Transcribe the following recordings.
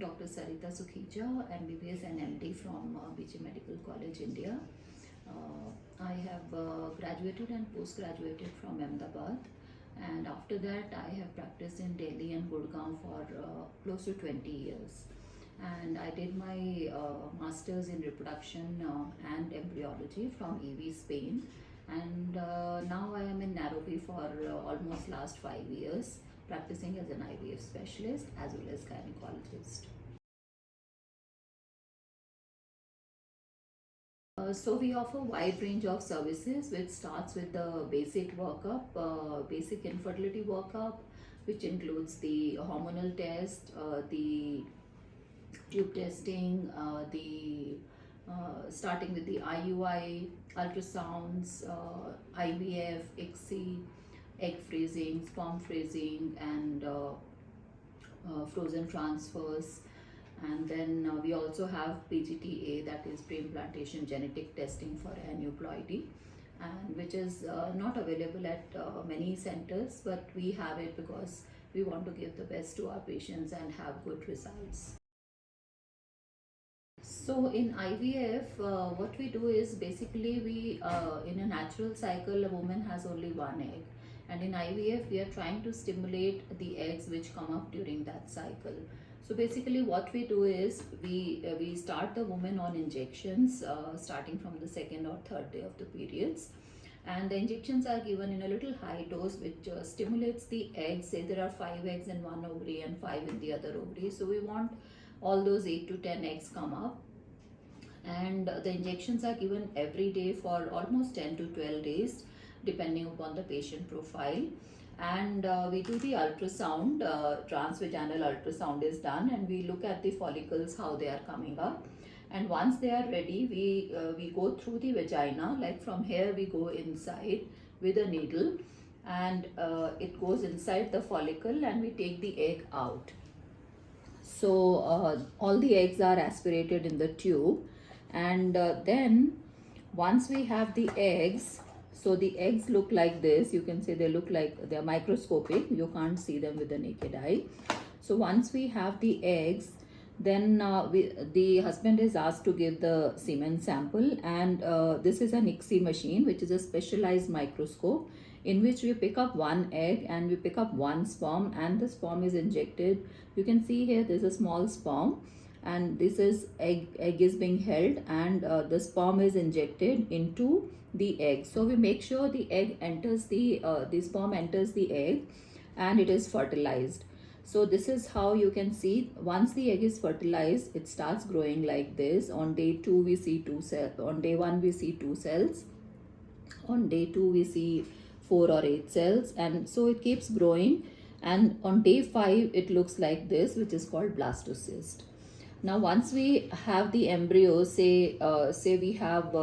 Dr Sarita, MBBS and MD from BG Medical College, India. I have graduated and post-graduated from Ahmedabad, and after that I have practiced in Delhi and Gurgaon for close to 20 years. And I did my masters in reproduction and embryology from EV Spain, and now I am in Nairobi for almost last 5 years, practicing as an IVF specialist as well as gynecologist. So we offer a wide range of services, which starts with the basic workup, basic infertility workup, which includes the hormonal test, the tube testing, the starting with the IUI, ultrasounds, IVF, ICSI, egg freezing, sperm freezing, and frozen transfers. And then we also have PGTA, that is pre-implantation genetic testing for aneuploidy, and which is not available at many centers, but we have it because we want to give the best to our patients and have good results. So in IVF, what we do is basically we, in a natural cycle, a woman has only one egg. And in IVF, we are trying to stimulate the eggs which come up during that cycle. So basically what we do is we start the woman on injections starting from the second or third day of the periods. And the injections are given in a little high dose, which stimulates the eggs. Say there are 5 eggs in one ovary and 5 in the other ovary. So we want all those 8 to 10 eggs come up. And the injections are given every day for almost 10 to 12 days, depending upon the patient profile. And we do the ultrasound, transvaginal ultrasound is done, and we look at the follicles, how they are coming up. And once they are ready, we go through the vagina, like from here we go inside with a needle, and it goes inside the follicle, and we take the egg out. So all the eggs are aspirated in the tube, and then once we have the eggs, so the eggs look like this. You can say they look like they're microscopic. You can't see them with the naked eye. So once we have the eggs, then the husband is asked to give the semen sample, and this is an ICSI machine, which is a specialized microscope in which we pick up one egg and we pick up one sperm, and the sperm is injected. You can see here there's a small sperm, and this is egg is being held, and the sperm is injected into the egg. So we make sure the egg enters the sperm enters the egg, and it is fertilized. So this is how you can see, once the egg is fertilized, it starts growing like this. On day 2 we see 2 cells, on day 1 we see 2 cells, on day 2 we see 4 or 8 cells, and so it keeps growing. And on day 5 it looks like this, which is called blastocyst. Now once we have the embryos, say we have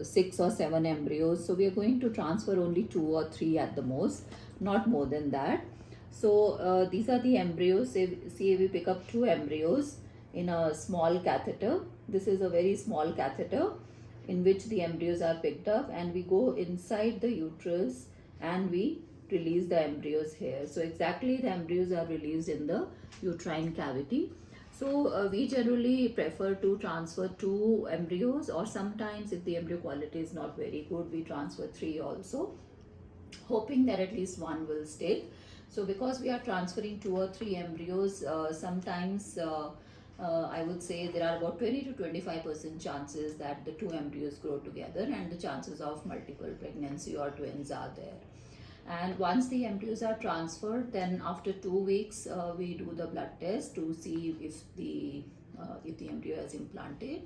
6 or 7 embryos, so we are going to transfer only 2 or 3 at the most, not more than that. So these are the embryos. See, we pick up 2 embryos in a small catheter. This is a very small catheter in which the embryos are picked up, and we go inside the uterus and we release the embryos here. So exactly the embryos are released in the uterine cavity. So we generally prefer to transfer 2 embryos, or sometimes if the embryo quality is not very good, we transfer 3 also, hoping that at least one will stick. So because we are transferring 2 or 3 embryos, sometimes I would say there are about 20 to 25% chances that the 2 embryos grow together, and the chances of multiple pregnancy or twins are there. And once the embryos are transferred, then after 2 weeks we do the blood test to see if the embryo is implanted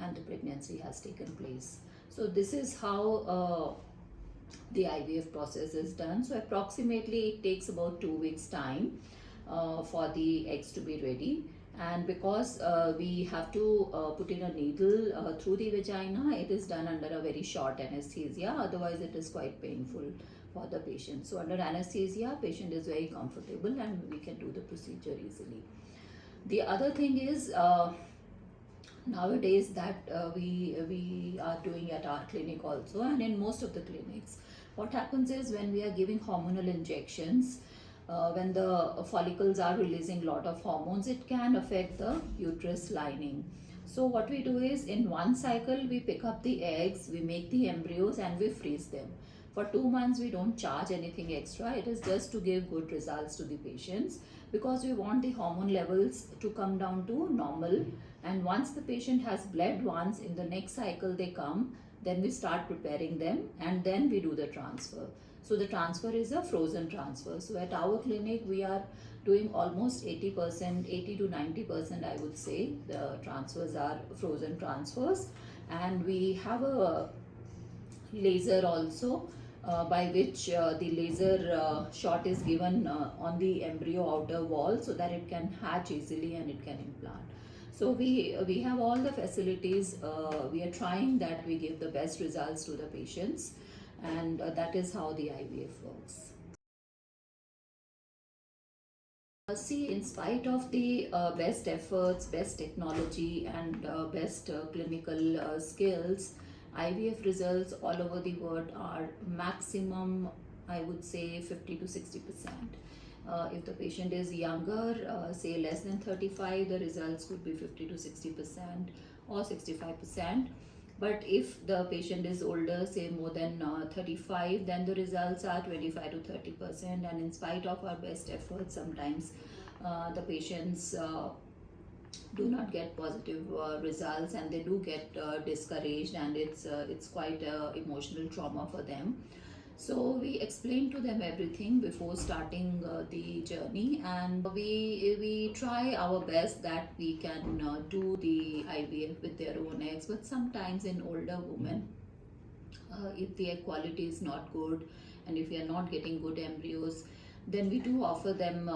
and the pregnancy has taken place. So this is how the IVF process is done. So approximately it takes about 2 weeks time for the eggs to be ready. And because we have to put in a needle through the vagina, it is done under a very short anesthesia. Otherwise it is quite painful for the patient. So under anesthesia, patient is very comfortable and we can do the procedure easily. The other thing is nowadays that we are doing at our clinic also, and in most of the clinics, what happens is when we are giving hormonal injections, when the follicles are releasing a lot of hormones, it can affect the uterus lining. So what we do is, in one cycle we pick up the eggs, we make the embryos and we freeze them. For 2 months we don't charge anything extra. It is just to give good results to the patients, because we want the hormone levels to come down to normal. And once the patient has bled once, in the next cycle they come, then we start preparing them and then we do the transfer. So the transfer is a frozen transfer. So at our clinic we are doing almost 80%, 80 to 90%, I would say, the transfers are frozen transfers. And we have a laser also, by which the laser shot is given on the embryo outer wall, so that it can hatch easily and it can implant. So we have all the facilities. We are trying that we give the best results to the patients, and that is how the IVF works. See, in spite of the best efforts, best technology, and best clinical skills, IVF results all over the world are maximum, I would say, 50 to 60%. If the patient is younger, say less than 35, the results could be 50 to 60% or 65%. But if the patient is older, say more than 35, then the results are 25 to 30%. And in spite of our best efforts, sometimes the patients do not get positive results, and they do get discouraged, and it's quite emotional trauma for them. So we explain to them everything before starting the journey, and we try our best that we can do the IVF with their own eggs. But sometimes in older women, if the egg quality is not good and if we are not getting good embryos, then we do offer them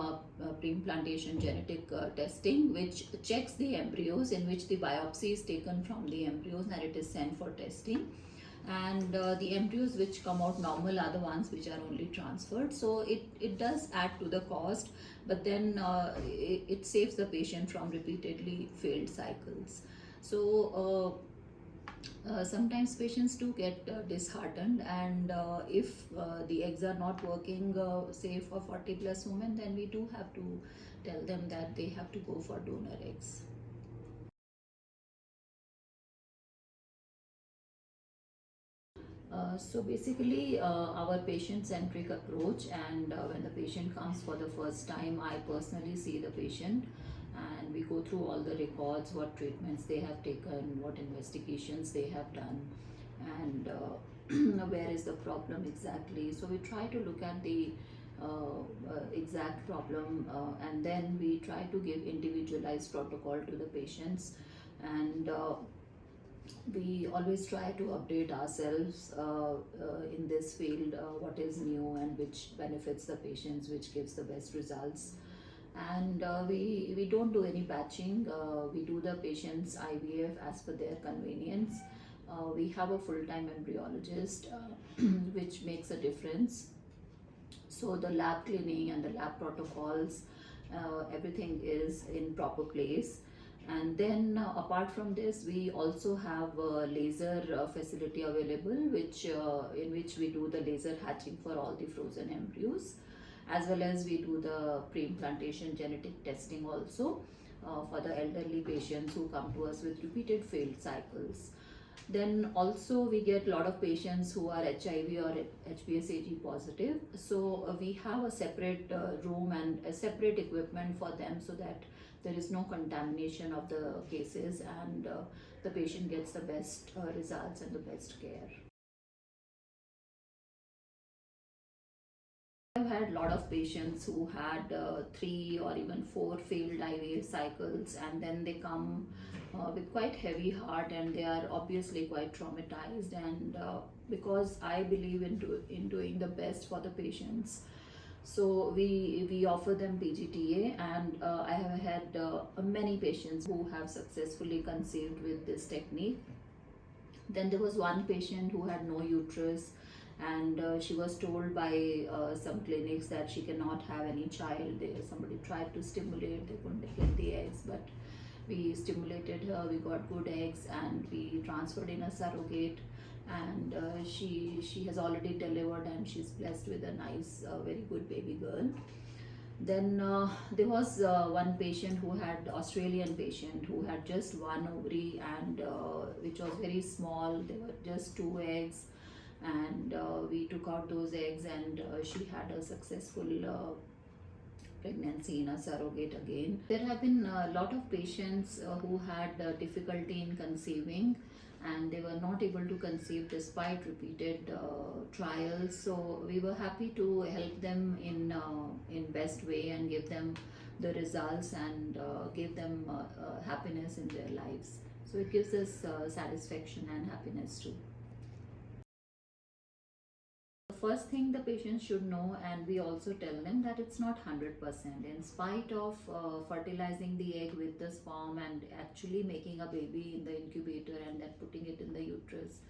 pre-implantation genetic testing, which checks the embryos, in which the biopsy is taken from the embryos and it is sent for testing. And the embryos which come out normal are the ones which are only transferred. So it does add to the cost, but then it saves the patient from repeatedly failed cycles. So sometimes patients do get disheartened, and if the eggs are not working, say for 40 plus women, then we do have to tell them that they have to go for donor eggs. So basically, our patient-centric approach, and when the patient comes for the first time, I personally see the patient, and we go through all the records, what treatments they have taken, what investigations they have done, and where is the problem exactly. So we try to look at the exact problem, and then we try to give individualized protocol to the patients. And we always try to update ourselves in this field, what is new and which benefits the patients, which gives the best results. And we don't do any patching. We do the patient's IVF as per their convenience. We have a full-time embryologist, which makes a difference. So the lab cleaning and the lab protocols, everything is in proper place. And then apart from this, we also have a laser facility available, which in which we do the laser hatching for all the frozen embryos, as well as we do the pre-implantation genetic testing also for the elderly patients who come to us with repeated failed cycles. Then also we get a lot of patients who are HIV or HPSAG positive. So we have a separate room and a separate equipment for them, so that there is no contamination of the cases, and the patient gets the best results and the best care. I've had a lot of patients who had 3 or even 4 failed IVF cycles, and then they come with quite heavy heart, and they are obviously quite traumatized. And because I believe in doing the best for the patients, so we offer them PGTA, and I have had many patients who have successfully conceived with this technique. Then there was one patient who had no uterus, and she was told by some clinics that she cannot have any child. Somebody tried to stimulate, they couldn't get the eggs, but we stimulated her, we got good eggs, and we transferred in a surrogate. And she has already delivered, and she's blessed with a nice, very good baby girl. Then there was one patient who had Australian patient who had just one ovary, and which was very small. There were just two eggs, and we took out those eggs, and she had a successful pregnancy in a surrogate again. There have been a lot of patients who had difficulty in conceiving, and they were not able to conceive despite repeated trials. So we were happy to help them in best way and give them the results, and give them happiness in their lives. So it gives us satisfaction and happiness too. First thing the patient should know, and we also tell them, that it's not 100%. In spite of fertilizing the egg with the sperm and actually making a baby in the incubator and then putting it in the uterus,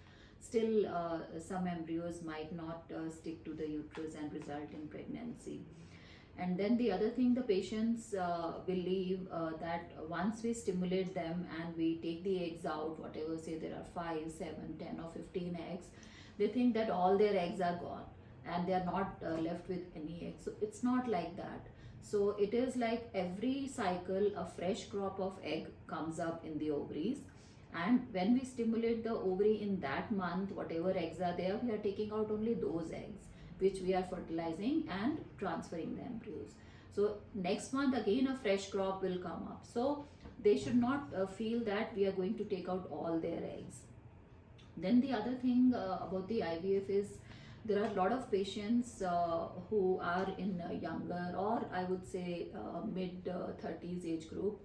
still some embryos might not stick to the uterus and result in pregnancy. And then the other thing, the patients believe that once we stimulate them and we take the eggs out, whatever, say there are 5, 7, 10 or 15 eggs, they think that all their eggs are gone and they are not left with any eggs. So it's not like that. So it is like every cycle a fresh crop of egg comes up in the ovaries, and when we stimulate the ovary in that month, whatever eggs are there, we are taking out only those eggs which we are fertilizing and transferring the embryos. So next month again a fresh crop will come up. So they should not feel that we are going to take out all their eggs. Then the other thing about the IVF is, there are a lot of patients who are in younger, or I would say mid 30s age group,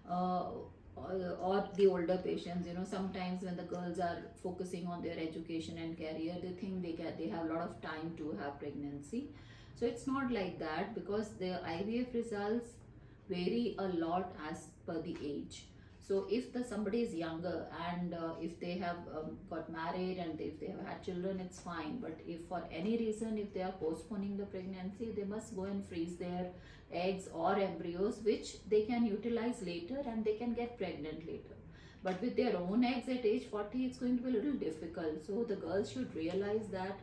or the older patients. Sometimes when the girls are focusing on their education and career, they think they have a lot of time to have pregnancy. So it's not like that, because the IVF results vary a lot as per the age. So if somebody is younger, and if they have got married and if they have had children, it's fine. But if for any reason, if they are postponing the pregnancy, they must go and freeze their eggs or embryos, which they can utilize later and they can get pregnant later. But with their own eggs at age 40, it's going to be a little difficult. So the girls should realize that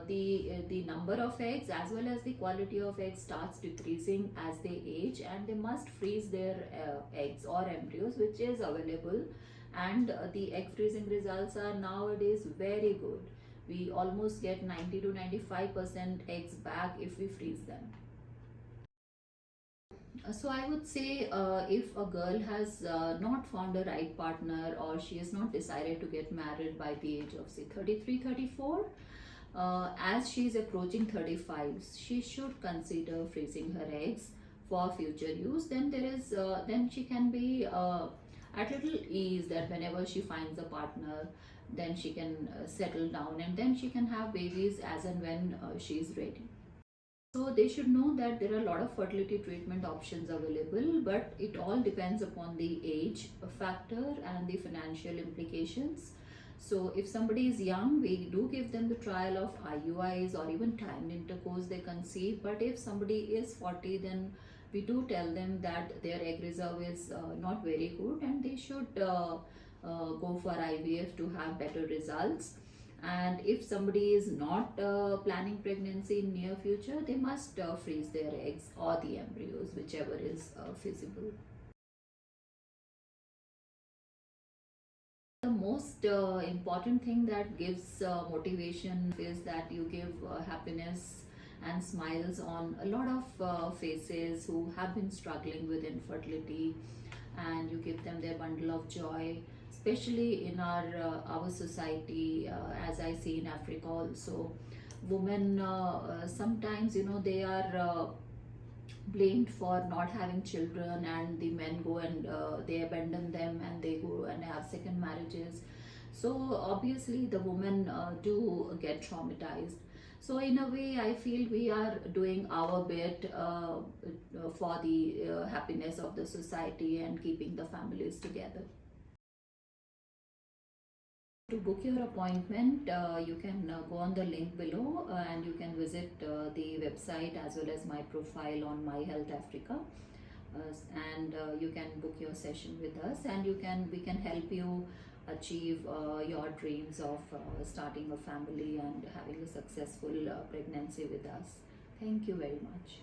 the number of eggs as well as the quality of eggs starts decreasing as they age, and they must freeze their eggs or embryos which is available. And the egg freezing results are nowadays very good. We almost get 90 to 95% eggs back if we freeze them. So I would say, if a girl has not found a right partner, or she has not decided to get married by the age of say 33, 34, as she is approaching 35, she should consider freezing her eggs for future use. Then then she can be at little ease, that whenever she finds a partner, then she can settle down, and then she can have babies as and when she is ready. So they should know that there are a lot of fertility treatment options available, but it all depends upon the age factor and the financial implications. So if somebody is young, we do give them the trial of IUIs or even timed intercourse they conceive. But if somebody is 40, then we do tell them that their egg reserve is not very good, and they should go for IVF to have better results. And if somebody is not planning pregnancy in near future, they must freeze their eggs or the embryos, whichever is feasible. The most important thing that gives motivation is that you give happiness and smiles on a lot of faces who have been struggling with infertility, and you give them their bundle of joy, especially in our society, as I see in Africa also. Women sometimes, they are blamed for not having children, and the men go and they abandon them and they go and have second marriages. So obviously the women do get traumatized. So in a way, I feel we are doing our bit for the happiness of the society and keeping the families together. To book your appointment, you can go on the link below, and you can visit the website as well as my profile on My Health Africa. And you can book your session with us, and we can help you achieve your dreams of starting a family and having a successful pregnancy with us. Thank you very much.